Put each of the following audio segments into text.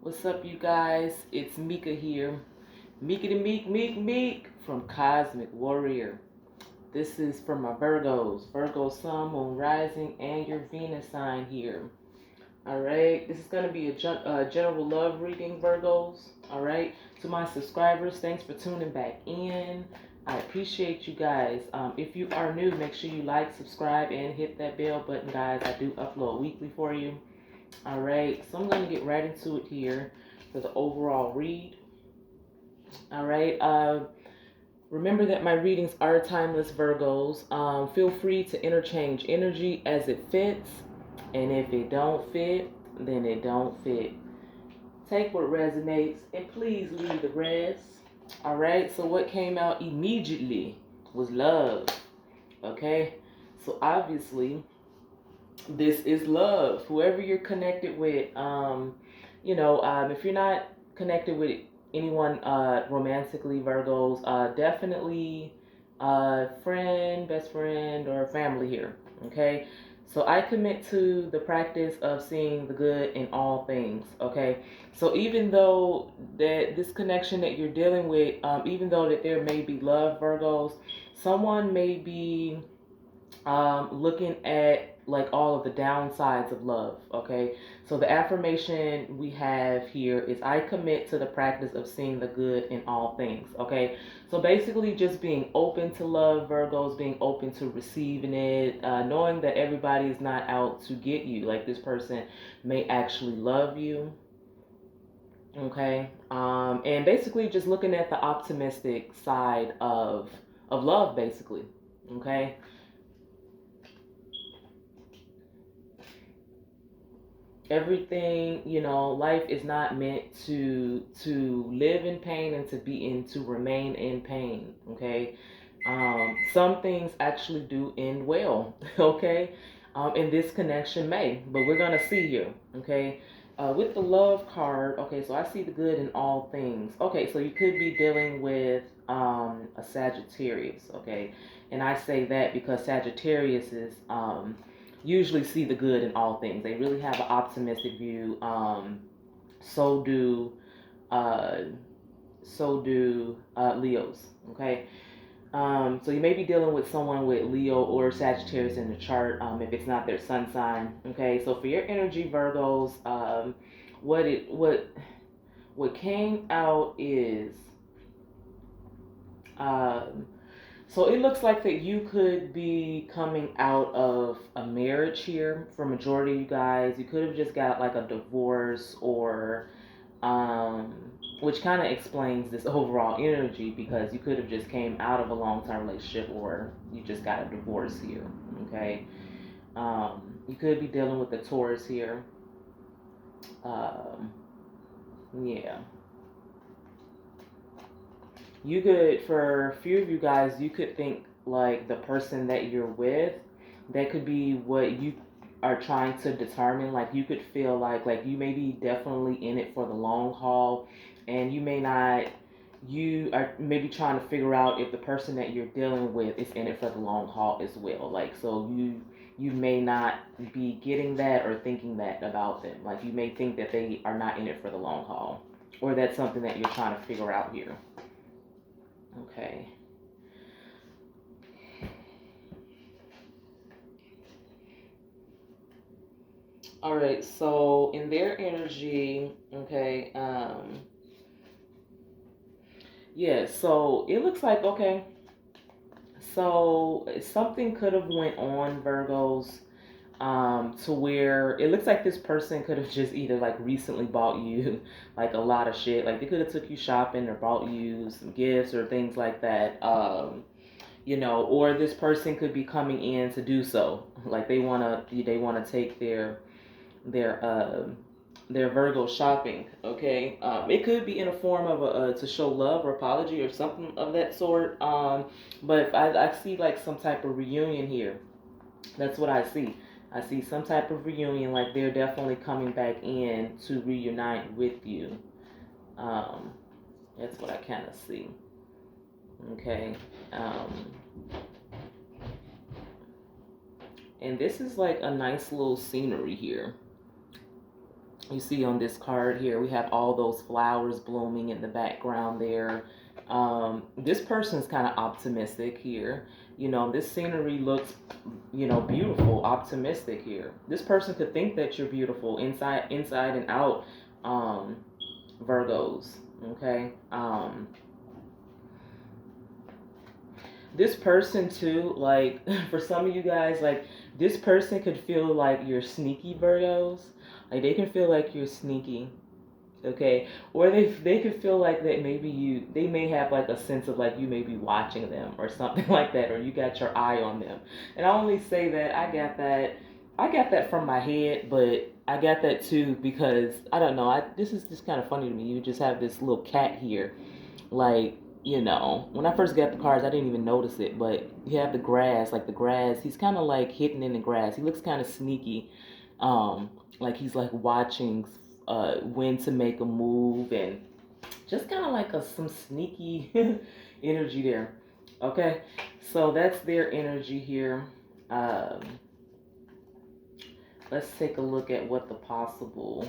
What's up, you guys? It's Mika here. Mika the Meek from Cosmic Warrior. This is for my Virgos, Virgo Sun, Moon Rising, and your Venus sign here. Alright, this is going to be a general love reading, Virgos. Alright, to my subscribers, thanks for tuning back in. I appreciate you guys. If you are new, make sure you like, subscribe, and hit that bell button, guys. I do upload weekly for you. All right, so I'm going to get right into it here for the overall read. All right, remember that my readings are timeless, Virgos. Feel free to interchange energy as it fits, and if it don't fit, then it don't fit. Take what resonates, and please leave the rest. All right, so what came out immediately was love. Okay, so obviously this is love. Whoever you're connected with, if you're not connected with anyone romantically, Virgos, definitely friend, best friend, or family here. Okay, so I commit to the practice of seeing the good in all things. Okay, so even though that this connection that you're dealing with, even though that there may be love, Virgos, someone may be looking at like all of the downsides of love. Okay, so the affirmation we have here is I commit to the practice of seeing the good in all things. Okay, so basically just being open to love, Virgos, being open to receiving it, knowing that everybody is not out to get you. Like this person may actually love you. Okay, and basically just looking at the optimistic side of love, basically. Okay. Everything, life is not meant to live in pain and to remain in pain. Okay, some things actually do end well. Okay, and this connection may, but we're gonna see here. Okay, with the love card. Okay, so I see the good in all things. Okay, so you could be dealing with a Sagittarius. Okay, and I say that because Sagittarius is usually see the good in all things. They really have an optimistic view. So do uh, Leos. Okay. So you may be dealing with someone with Leo or Sagittarius in the chart, if it's not their sun sign. Okay. So for your energy, Virgos, what it what came out is um, so it looks like that you could be coming out of a marriage here. For majority of you guys, you could have just got like a divorce or um, which kind of explains this overall energy because you could have just came out of a long-term relationship or you just got a divorce here. Okay, you could be dealing with the Taurus here. Um, yeah, you could, for a few of you guys, you could think like the person that you're with, that could be what you are trying to determine. Like you could feel like you may be definitely in it for the long haul, and you may not. You are maybe trying to figure out if the person that you're dealing with is in it for the long haul as well. Like so you may not be getting that or thinking that about them. Like you may think that they are not in it for the long haul, or that's something that you're trying to figure out here. Okay. All right. So in their energy, okay. Yeah. So it looks like okay. So something could have went on, Virgos, to where it looks like this person could have just either like recently bought you like a lot of shit. Like they could have took you shopping or bought you some gifts or things like that. Or this person could be coming in to do so. Like they wanna take their their Virgo shopping. Okay, it could be in a form of to show love or apology or something of that sort. But I see like some type of reunion here. That's what I see. I see some type of reunion, like they're definitely coming back in to reunite with you. Um, that's what I kind of see. Okay. Um, and this is like a nice little scenery here. You see on this card here, we have all those flowers blooming in the background there. This person's kind of optimistic here. You know, this scenery looks, you know, beautiful, optimistic here. This person could think that you're beautiful inside and out, um, Virgos. Okay. This person too, like for some of you guys, like this person could feel like you're sneaky, Virgos. Like they can feel like you're sneaky, okay, or they could feel like that maybe they may have like a sense of like you may be watching them or something like that, or you got your eye on them. And I only say that I got that from my head, but I got that too because I don't know, this is just kind of funny to me. You just have this little cat here, like, you know, when I first got the cards, I didn't even notice it, but you have the grass, like the grass, he's kind of like hidden in the grass. He looks kind of sneaky, like he's like watching when to make a move, and just kind of like some sneaky energy there. Okay, so that's their energy here. Um, let's take a look at what the possible,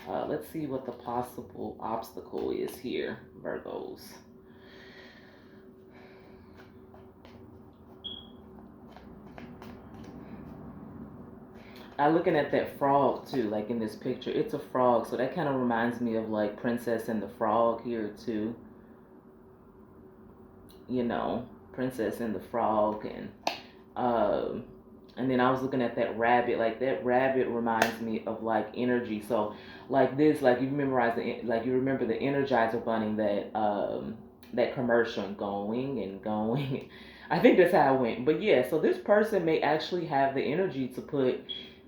let's see what the possible obstacle is here, Virgos. I'm looking at that frog too, like in this picture. It's a frog, so that kind of reminds me of like Princess and the Frog here too. You know, Princess and the Frog, and then I was looking at that rabbit. Like that rabbit reminds me of like energy. So like this, like you memorize like you remember the Energizer Bunny, that commercial, and going and going. I think that's how it went. But yeah, so this person may actually have the energy to put,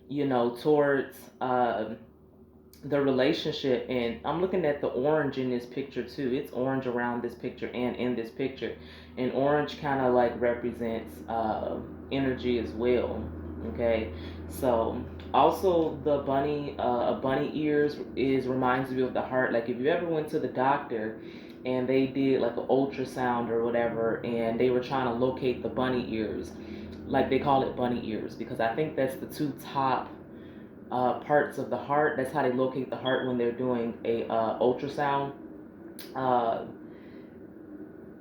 you know, towards the relationship. And I'm looking at the orange in this picture too. It's orange around this picture and in this picture, and orange kind of like represents energy as well. Okay, so also the bunny, bunny ears is reminds you of the heart. Like if you ever went to the doctor and they did like an ultrasound or whatever, and they were trying to locate the bunny ears, like they call it bunny ears because I think that's the two top parts of the heart. That's how they locate the heart when they're doing a ultrasound. Uh,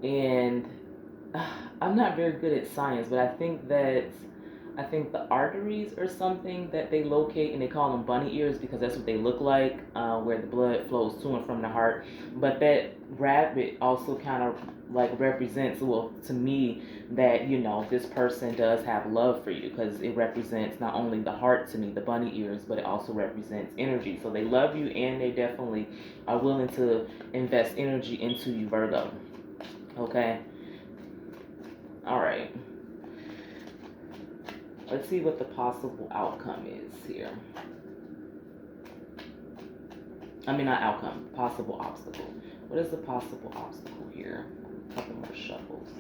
and I'm not very good at science, but I think the arteries or something that they locate, and they call them bunny ears because that's what they look like, where the blood flows to and from the heart. But that rabbit also kind of like represents, well, to me, that, you know, this person does have love for you because it represents not only the heart to me, the bunny ears, but it also represents energy. So they love you, and they definitely are willing to invest energy into you, Virgo. Okay. All right. Let's see what the possible outcome is here. I mean, not outcome, possible obstacle. What is the possible obstacle here? A couple more shuffles.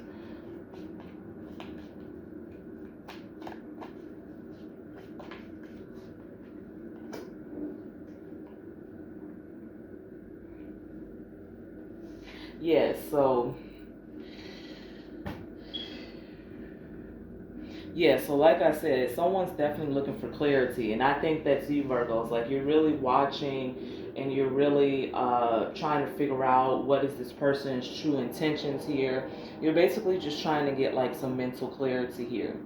Yes, so like I said, someone's definitely looking for clarity, and I think that's you, Virgos. Like you're really watching, and you're really trying to figure out what is this person's true intentions here. You're basically just trying to get like some mental clarity here.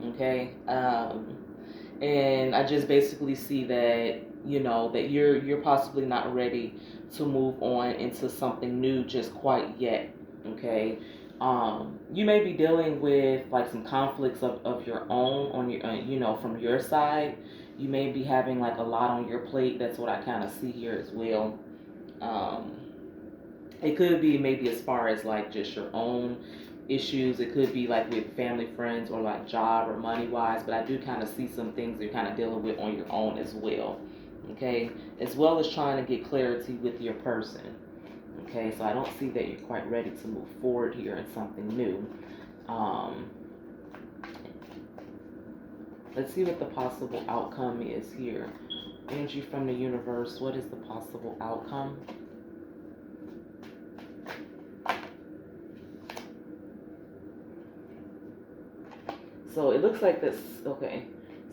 Okay, and I just basically see that, you know, that you're possibly not ready to move on into something new just quite yet. Okay, you may be dealing with like some conflicts of your own on your, you know, from your side. You may be having like a lot on your plate. That's what I kind of see here as well. Um, it could be maybe as far as like just your own issues. It could be like with family, friends, or like job or money wise. But I do kind of see some things you're kind of dealing with on your own as well. Okay, as well as trying to get clarity with your person. Okay, so I don't see that you're quite ready to move forward here in something new. Um, let's see what the possible outcome is here. Energy from the universe. What is the possible outcome? So it looks like this. Okay,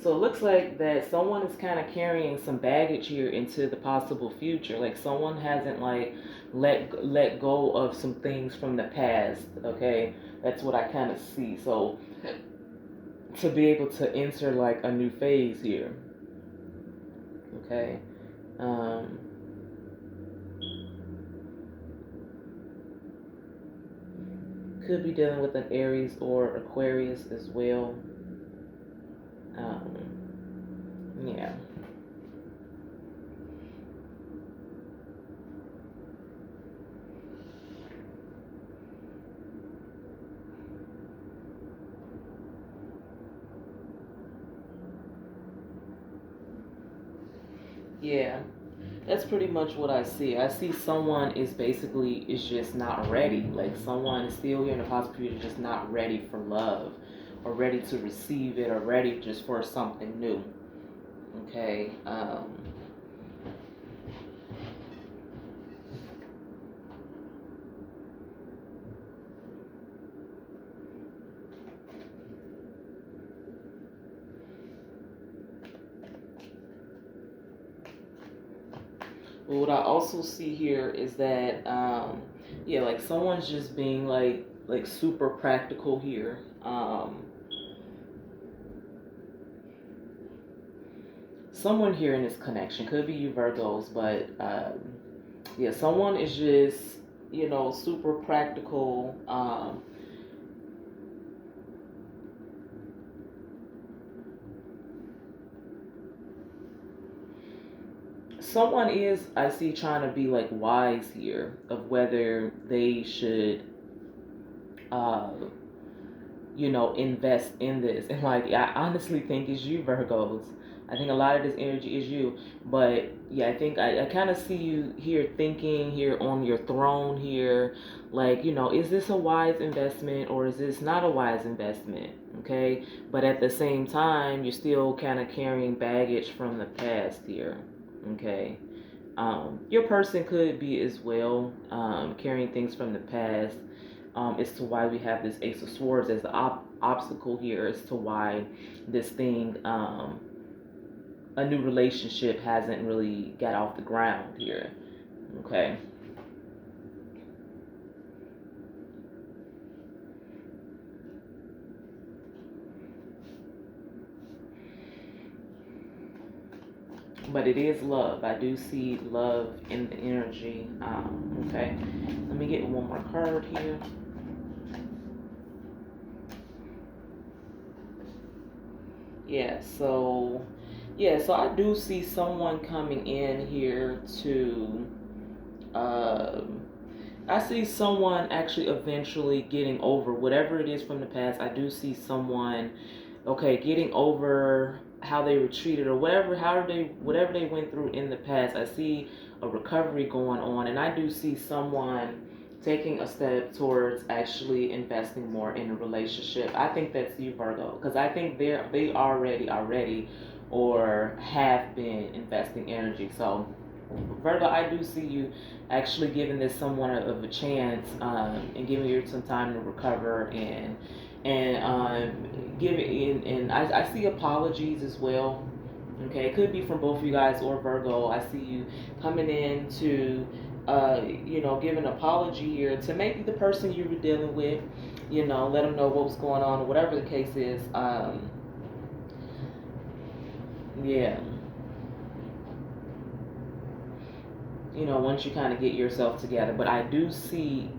So it looks like that someone is kind of carrying some baggage here into the possible future. Like someone hasn't like let go of some things from the past. Okay, that's what I kind of see. So to be able to enter like a new phase here. Okay. Um, could be dealing with an Aries or Aquarius as well. Yeah. Yeah. That's pretty much what I see. I see someone is just not ready. Like someone is still here in the possibility just not ready for love or ready to receive it or ready just for something new. Okay. But what I also see here is that yeah, like someone's just being like super practical here. Someone here in this connection could be you Virgos, but yeah, someone is just super practical. Someone is, I see, trying to be like wise here of whether they should uh invest in this. And like I honestly think it's you Virgos. I think a lot of this energy is you. But yeah, I think I kind of see you here thinking here on your throne here, like, is this a wise investment or is this not a wise investment? Okay. But at the same time, you're still kind of carrying baggage from the past here. Okay. Your person could be as well, carrying things from the past, as to why we have this Ace of Swords as the obstacle here, as to why this thing, a new relationship hasn't really got off the ground here. Okay. But it is love. I do see love in the energy. Okay. Let me get one more card here. So I do see someone coming in here to I see someone actually eventually getting over whatever it is from the past. I do see someone, okay, getting over how they were treated or whatever they went through in the past. I see a recovery going on, and I do see someone taking a step towards actually investing more in a relationship. I think that's you, Virgo, because I think they already are ready or have been investing energy. So Virgo, I do see you actually giving this someone of a chance, and giving you some time to recover and giving and I see apologies as well. Okay, it could be from both you guys or Virgo. I see you coming in to give an apology here to maybe the person you were dealing with. Let them know what was going on or whatever the case is. Yeah. Once you kind of get yourself together. But I do see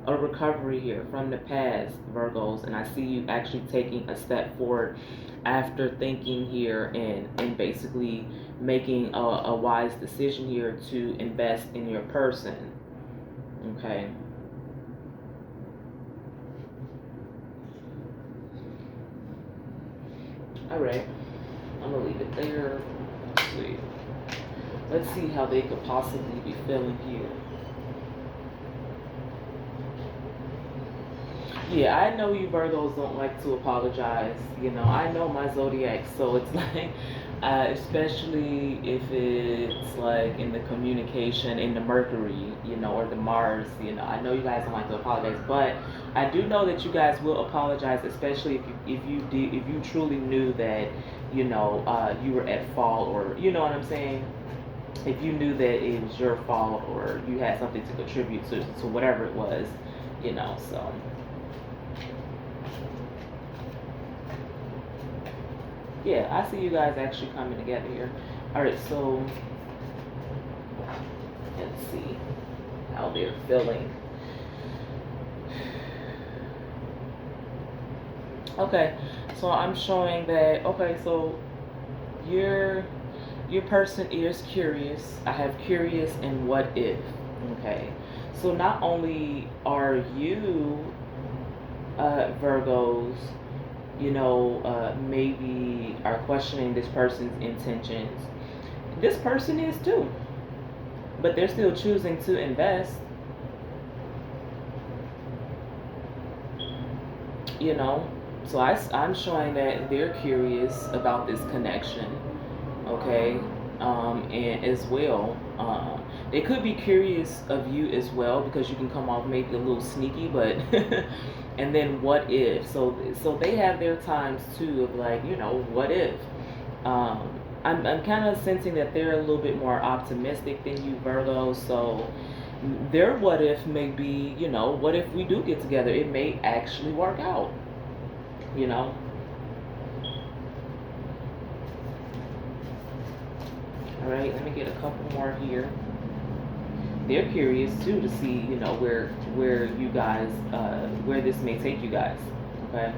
a recovery here from the past, Virgos, and I see you actually taking a step forward after thinking here and basically making a wise decision here to invest in your person. Okay. All right. I'm gonna leave it there. Let's see. Let's see how they could possibly be feeling here. Yeah, I know you Virgos don't like to apologize. I know my zodiac, so it's like, especially if it's like in the communication, in the Mercury, or the Mars, I know you guys don't like to apologize, but I do know that you guys will apologize, especially if you truly knew that you were at fault, or you know what I'm saying? If you knew that it was your fault or you had something to contribute to whatever it was, so. Yeah, I see you guys actually coming together here. All right, so let's see how they're feeling. Okay, so I'm showing that, okay, so your person is curious. I have curious and what if. Okay, so not only are you Virgos, maybe are questioning this person's intentions. This person is too, but they're still choosing to invest. So I'm showing that they're curious about this connection, okay, and as well, they could be curious of you as well, because you can come off maybe a little sneaky, but and then what if? So they have their times too of like, what if? I'm kind of sensing that they're a little bit more optimistic than you, Virgo. So their what if may be, what if we do get together? It may actually work out, All right, let me get a couple more here. They're curious too to see, where you guys, where this may take you guys. Okay.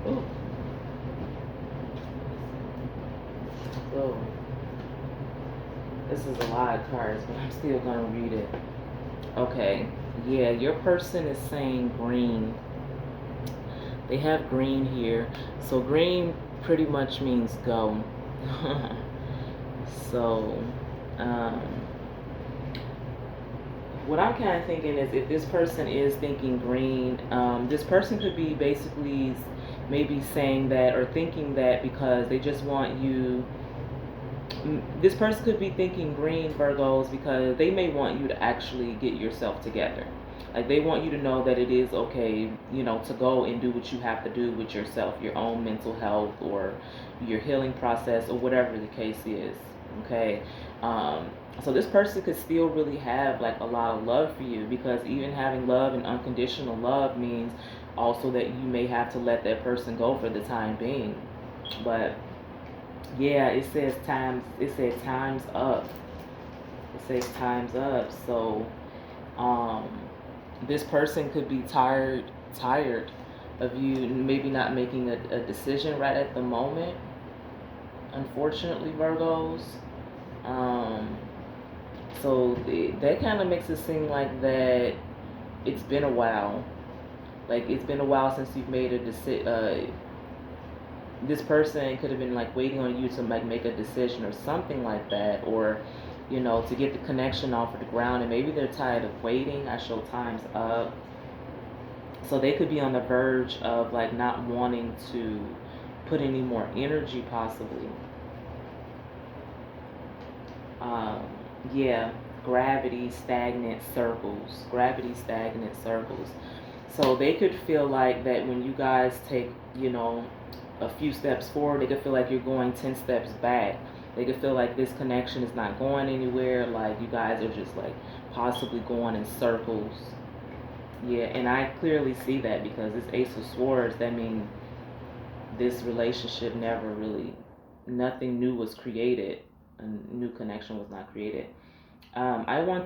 Ooh. So this is a lot of cards, but I'm still gonna read it. Okay. Yeah, your person is saying green. They have green here. So green pretty much means go. So, what I'm kind of thinking is, if this person is thinking green, this person could be basically maybe saying that or thinking that because they just want you. This person could be thinking green, Virgos, because they may want you to actually get yourself together. Like, they want you to know that it is okay, to go and do what you have to do with yourself, your own mental health or your healing process or whatever the case is. Okay. So this person could still really have like a lot of love for you, because even having love and unconditional love means also that you may have to let that person go for the time being. But yeah, it says time's up. It says time's up. So um this person could be tired of you maybe not making a decision right at the moment, unfortunately, Virgos. So that kind of makes it seem like that it's been a while. Like, it's been a while since you've made a decision. This person could have been like waiting on you to like make a decision or something like that, or to get the connection off of the ground, and maybe they're tired of waiting. I show time's up. So they could be on the verge of like not wanting to put any more energy, possibly. Um, yeah, gravity stagnant circles. So they could feel like that when you guys take, a few steps forward, they could feel like you're going 10 steps back. They could feel like this connection is not going anywhere, like you guys are just like possibly going in circles. Yeah, and I clearly see that because this Ace of Swords, that means this relationship never really, nothing new was created. A new connection was not created. I want